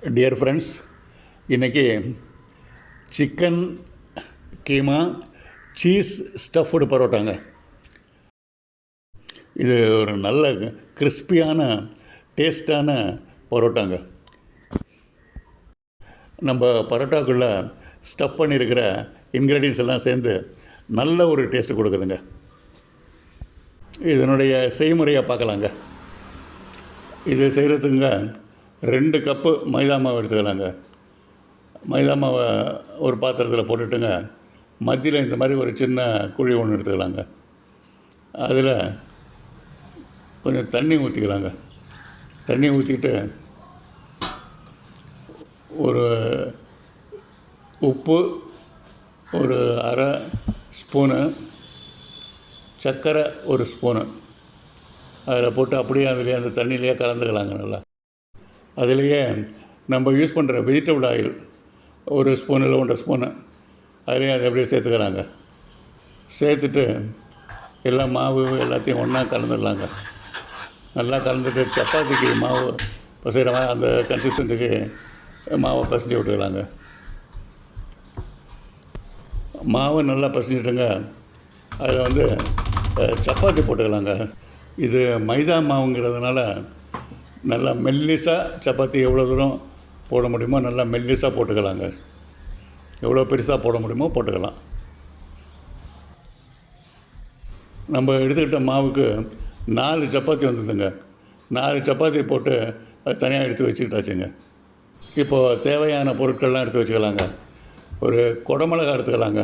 Dear friends, இன்றைக்கி chicken keema cheese stuffed பரோட்டாங்க. இது ஒரு நல்ல கிறிஸ்பியான டேஸ்டான பரோட்டாங்க. நம்ம பரோட்டாக்குள்ளே ஸ்டஃப் பண்ணியிருக்கிற இன்க்ரீடியன்ஸ் எல்லாம் சேர்ந்து நல்ல ஒரு டேஸ்ட்டு கொடுக்குதுங்க. இதனுடைய செய்முறையை பார்க்கலாங்க. இது செய்கிறதுக்குங்க 2 கப்பு மைதா மாவு எடுத்துக்கலாங்க. மைதா மாவை ஒரு பாத்திரத்தில் போட்டுட்டுங்க, மத்தியில் இந்த மாதிரி ஒரு சின்ன குழி ஒன்று எடுத்துக்கலாங்க. அதில் கொஞ்சம் தண்ணி ஊற்றிக்கலாங்க. தண்ணி ஊற்றிக்கிட்டு ஒரு உப்பு, ஒரு அரை ஸ்பூனு சர்க்கரை, ஒரு ஸ்பூனு அதில் போட்டு அப்படியே அதுலேயே அந்த தண்ணியிலேயே கலந்துக்கலாங்க. நல்லா அதுலேயே நம்ம யூஸ் பண்ணுற வெஜிடபிள் ஆயில் ஒரு ஸ்பூன் இல்லை 1.5 ஸ்பூனு அதுலேயும் அதை அப்படியே சேர்த்துக்கலாங்க. சேர்த்துட்டு எல்லா மாவு எல்லாத்தையும் ஒன்றா கலந்துடலாங்க. நல்லா கலந்துட்டு சப்பாத்திக்கு மாவு பசைகிற மாதிரி அந்த கன்சிஸ்டன்சிக்கு மாவை பசைஞ்சு விட்டுக்கலாங்க. மாவு நல்லா பசைஞ்சிட்டுங்க, அதில் சப்பாத்தி போட்டுக்கலாங்க. இது மைதா மாவுங்கிறதுனால நல்லா மெல்லிசாக சப்பாத்தி எவ்வளோ தூரம் போட முடியுமோ நல்லா மெல்லிசாக போட்டுக்கலாங்க. எவ்வளோ பெருசாக போட முடியுமோ போட்டுக்கலாம். நம்ம எடுத்துக்கிட்ட மாவுக்கு 4 சப்பாத்தி வந்ததுங்க. 4 சப்பாத்தி போட்டு அது தனியாக எடுத்து வச்சுக்கிட்டாச்சுங்க. இப்போது தேவையான பொருட்கள்லாம் எடுத்து வச்சுக்கலாங்க. ஒரு குடமிளகா எடுத்துக்கலாங்க.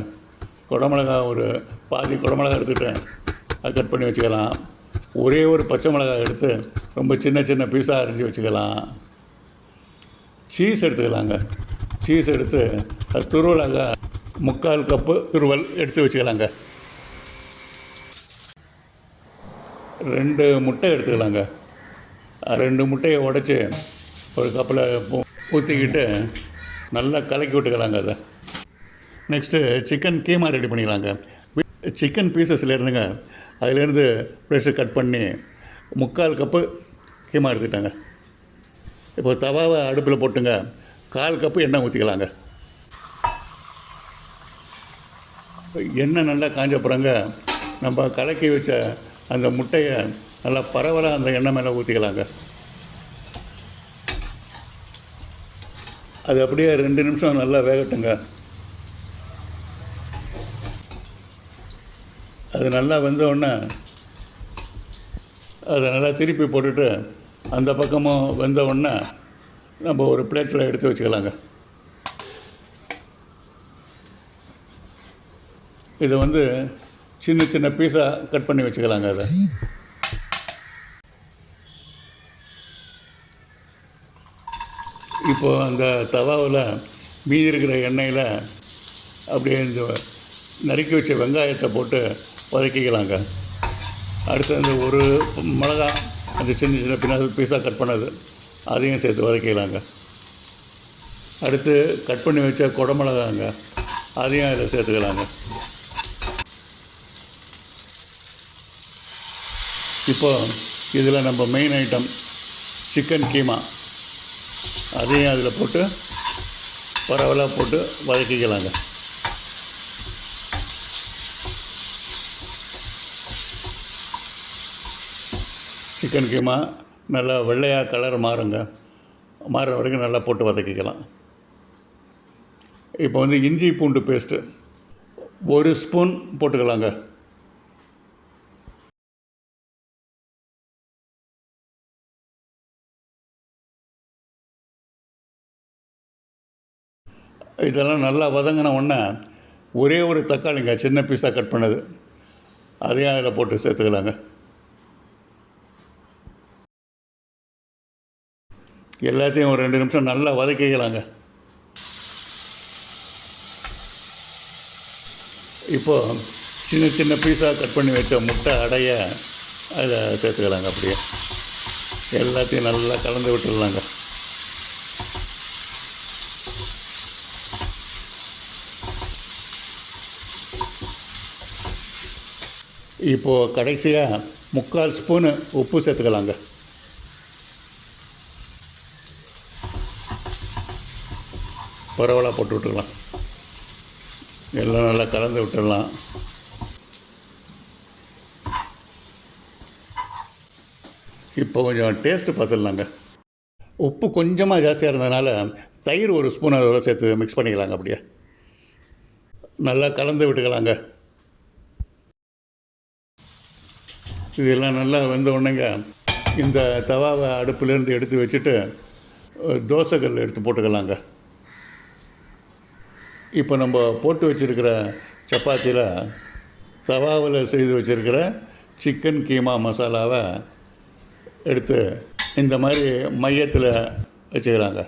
குடமிளகா ஒரு பாதி குடமிளகா எடுத்துக்கிட்டு அதை கட் பண்ணி வச்சுக்கலாம். ஒரே ஒரு பச்சை மிளகாய் எடுத்து ரொம்ப சின்ன சின்ன பீஸாக அரிஞ்சு வச்சுக்கலாம். சீஸ் எடுத்துக்கலாங்க. சீஸ் எடுத்து அது துருவலாக 3/4 கப்பு துருவல் எடுத்து வச்சுக்கலாங்க. 2 முட்டை எடுத்துக்கலாங்க. 2 முட்டையை உடச்சி ஒரு கப்பில் ஊற்றிக்கிட்டு நல்லா கலக்கி விட்டுக்கலாங்க. அதை நெக்ஸ்ட்டு சிக்கன் கீமா ரெடி பண்ணிக்கலாங்க. சிக்கன் பீசஸில் இருந்துங்க, அதிலேருந்து ஃப்ரெஷ்ஷு கட் பண்ணி 3/4 கப்பு கீமா எடுத்துக்கிட்டாங்க. இப்போ தவாவை அடுப்பில் போட்டுங்க, 1/4 கப்பு எண்ணெய் ஊற்றிக்கலாங்க. எண்ணெய் நல்லா காஞ்ச அப்புறங்க நம்ம கலக்கி வச்ச அந்த முட்டையை நல்லா பரவலாக அந்த எண்ணெய் மேலே ஊற்றிக்கலாங்க. அது அப்படியே 2 நிமிஷம் நல்லா வேகட்டுங்க. அது நல்லா வெந்தவுடனே அதை நல்லா திருப்பி போட்டுட்டு அந்த பக்கமும் வெந்தவுடனே நம்ம ஒரு பிளேட்டில் எடுத்து வச்சுக்கலாங்க. இதை சின்ன சின்ன பீஸாக கட் பண்ணி வச்சுக்கலாங்க. அதை இப்போது அந்த தவாவில் மீதி இருக்கிற எண்ணெயில் அப்படியே இந்த நறுக்கி வச்ச வெங்காயத்தை போட்டு வதக்கிக்கலாங்க. அடுத்து அந்த ஒரு மிளகா அந்த சின்ன சின்ன பின்னாடி பீஸாக கட் பண்ணது அதையும் சேர்த்து வதக்கிக்கலாங்க. அடுத்து கட் பண்ணி வச்ச குடமிளகாங்க, அதையும் அதில் சேர்த்துக்கலாங்க. இப்போது இதில் நம்ம மெயின் ஐட்டம் சிக்கன் கீமா அதையும் அதில் போட்டு பரவலாக போட்டு வதக்கிக்கலாங்க. சிக்கன் கீமா நல்லா வெள்ளையாக கலர் மாறுற வரைக்கும் நல்லா போட்டு வதக்கிக்கலாம். இப்போ இஞ்சி பூண்டு பேஸ்ட்டு 1 ஸ்பூன் போட்டுக்கலாங்க. இதெல்லாம் நல்லா வதங்கின உடனே ஒரே ஒரு தக்காளிங்க சின்ன பீஸாக கட் பண்ணது அதையும் அதில் போட்டு சேர்த்துக்கலாங்க. எல்லாத்தையும் ஒரு 2 நிமிஷம் நல்லா வதக்கிக்கலாங்க. இப்போது சின்ன சின்ன பீஸாக கட் பண்ணி வச்ச முட்டை அடைய அதில் சேர்த்துக்கலாங்க. அப்படியே எல்லாத்தையும் நல்லா கலந்து விட்டுடலாங்க. இப்போது கடைசியாக 3/4 ஸ்பூனு உப்பு சேர்த்துக்கலாங்க. பரவலாக போட்டு விட்டுக்கலாம். எல்லாம் நல்லா கலந்து விட்டுடலாம். இப்போ கொஞ்சம் டேஸ்ட்டு பார்த்துடலாங்க. உப்பு கொஞ்சமாக ஜாஸ்தியாக இருந்ததுனால தயிர் ஒரு ஸ்பூன் அதோட சேர்த்து மிக்ஸ் பண்ணிக்கலாங்க. அப்படியே நல்லா கலந்து விட்டுக்கலாங்க. இதெல்லாம் நல்லா வெந்த உடனேங்க இந்த தவாவை அடுப்புலேருந்து எடுத்து வச்சுட்டு தோசைக்கல் எடுத்து போட்டுக்கலாங்க. இப்போ நம்ம போட்டு வச்சுருக்கிற சப்பாத்தியில் தவாவில் செய்து வச்சுருக்கிற சிக்கன் கீமா மசாலாவை எடுத்து இந்த மாதிரி மையத்தில் வச்சுக்கலாங்க.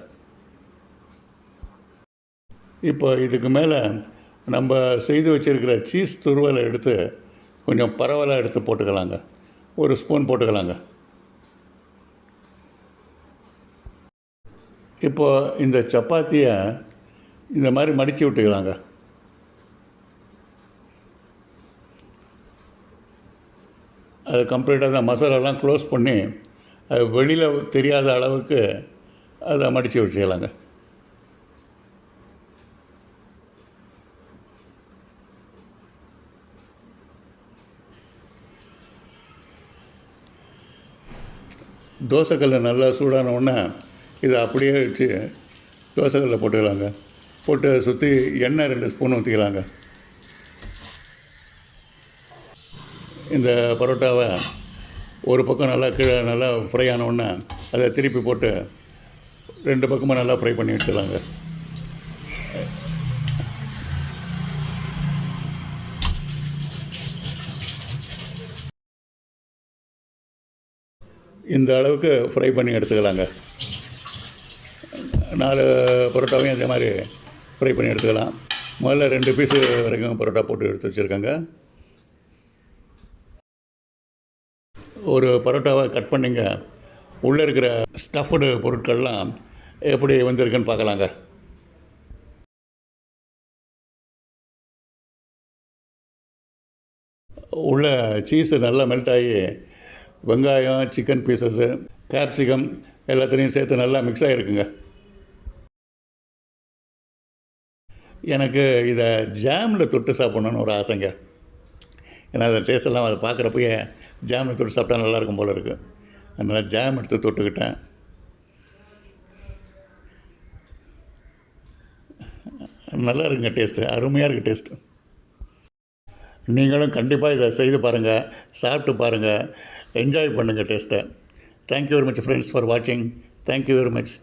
இப்போ இதுக்கு மேலே நம்ம செய்து வச்சுருக்கிற சீஸ் துருவலை எடுத்து கொஞ்சம் பரவலாக எடுத்து போட்டுக்கலாங்க. ஒரு ஸ்பூன் போட்டுக்கலாங்க. இப்போது இந்த சப்பாத்தியை இந்த மாதிரி மடித்து விட்டுக்கலாங்க. அது கம்ப்ளீட்டாக அந்த மசாலாலாம் க்ளோஸ் பண்ணி அது வெளியில் தெரியாத அளவுக்கு அதை மடித்து வச்சுக்கலாங்க. தோசைக்கல்லை நல்லா சூடான உடனே இதை அப்படியே வச்சு தோசைக்கல்லில் போட்டுக்கலாங்க. போட்டு சுற்றி எண்ணெய் 2 ஸ்பூன் ஊற்றிக்கலாங்க. இந்த பரோட்டாவை ஒரு பக்கம் நல்லா கீழே நல்லா ஃப்ரை ஆன உடனே அதை திருப்பி போட்டு 2 பக்கமும் நல்லா ஃப்ரை பண்ணி விட்டுலாங்க. இந்த அளவுக்கு ஃப்ரை பண்ணி எடுத்துக்கலாங்க. 4 பரோட்டாவையும் அதே மாதிரி ஃப்ரை பண்ணி எடுத்துக்கலாம். முதல்ல 2 பீஸு வரைக்கும் பரோட்டா போட்டு எடுத்து வச்சுருக்கேங்க. ஒரு பரோட்டாவை கட் பண்ணிங்க உள்ளே இருக்கிற ஸ்டஃப்டு பொருட்கள்லாம் எப்படி வந்திருக்குன்னு பார்க்கலாங்க. உள்ள சீஸு நல்லா மெல்ட் ஆகி வெங்காயம், சிக்கன் பீசஸ்ஸு, கேப்சிகம் எல்லாத்துலேயும் சேர்த்து நல்லா மிக்ஸ் ஆகிருக்குங்க. எனக்கு இதை ஜாமில் தொட்டு சாப்பிட்ணுன்னு ஒரு ஆசைங்க. ஏன்னா அந்த டேஸ்ட்டெல்லாம் அதை பார்க்குறப்பயே ஜாமில் தொட்டு சாப்பிட்டா நல்லாயிருக்கும் போல் இருக்குது. அதனால் ஜாம் எடுத்து தொட்டுக்கிட்டேன். நல்லா இருக்குங்க டேஸ்ட்டு, அருமையாக இருக்குது டேஸ்ட்டு. நீங்களும் கண்டிப்பாக இதை செய்து பாருங்கள், சாப்பிட்டு பாருங்கள், என்ஜாய் பண்ணுங்கள் டேஸ்ட்டை. Thank you very much friends for வாட்சிங். Thank you very much.